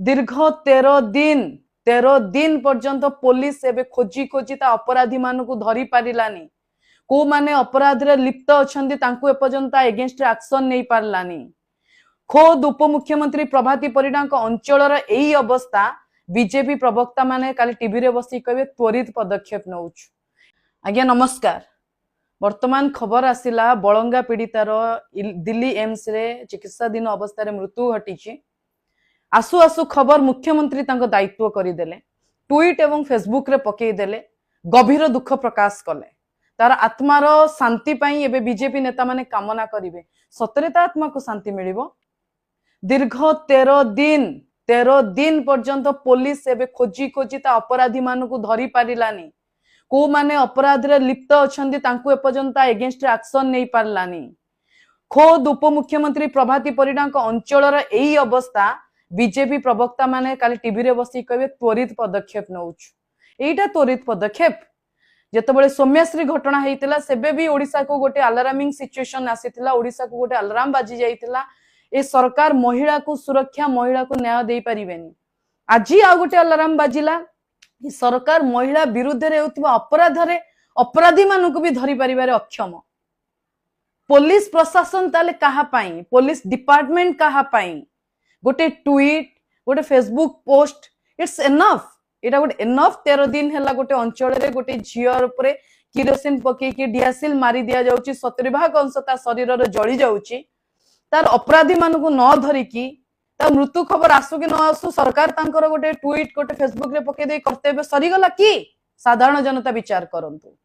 दीर्घ 13 दिन पर्यंत पुलिस एबे खोजी खोजी ता अपराधी मानकु धरी पारिलानी को माने अपराध रे लिप्त अछंती तांकु एपर्यंत एगेंस्ट एक्शन नहीं पारलानी। खोद उपमुख्यमंत्री प्रभाती परिडा अंचल एई अवस्था बीजेपी प्रवक्ता माने काली टीवी रे बसी कहबे त्वरित पदक्षेप नउछु। आज्ञा नमस्कार। वर्तमान खबर आसिला बलंगा पीड़ितार दिल्ली एम्स रे चिकित्साधीन अवस्था रे मृत्यु घटी। आसु आसु खबर मुख्यमंत्री तांको दायित्व करदेले, ट्वीट एवं फेसबुक रे पकेदेले, गभीर दुख प्रकाश कले। तार आत्मार शांति पाई एबे बीजेपी नेता माने कामना करिवे, सतरे ता आत्मा को शांति मिलिबो। दीर्घ 13 दिन पर्यंत पुलिस एबे खोजी खोजी ता अपराधी मानकु धरी पारिलानी को माने अपराध रे लिप्त अछंती तांकु एपर्यंत एगेंस्ट एक्शन नहीं पारलानी। खोद उपमुख्यमंत्री प्रभाती परिडा अंचल एई अवस्था बीजेपी प्रवक्ता माने काली टीवी रे बसी कहबे त्वरित पदक्षेप नउछु। एईटा त्वरित पदक्षेप जेतबेले सौम्यश्री घटना हेतिला सेबे भी ओडिसा को गोटे अलार्मिंग सिचुएशन आसीतिला, ओडिसा को गोटे अलार्म बाजी जाइतिला। ए सरकार महिला को सुरक्षा, महिला को न्याय देई परिबेनी। आजी आ गोटे अलार्म बाजिला, सरकार महिला विरुद्ध रे होतिबा अपराध रे अपराधी मानकु भी धरी परिबारे अक्षम। पुलिस प्रशासन ताले कहा पाई, पुलिस डिपार्टमेंट कहा पाई, गोटे ट्वीट गोटे फेसबुक पोस्ट इट्स एनफ। एटा गोटे एनफ। 13 दिन हैला गोटे अंचल रे गोटे झियर उपरे किरोसिन पके कि डियासिल मारी दिया जाउची, 70% अंश ता शरीर रे जळी जाउची। तार अपराधी मानकु न धरि कि ता मृत्यु खबर आसु कि न आसु सरकार तांकर गोटे ट्वीट गोटे फेसबुक रे पके दे कर्तव्य सरी गला कि साधारण जनता विचार करंतु।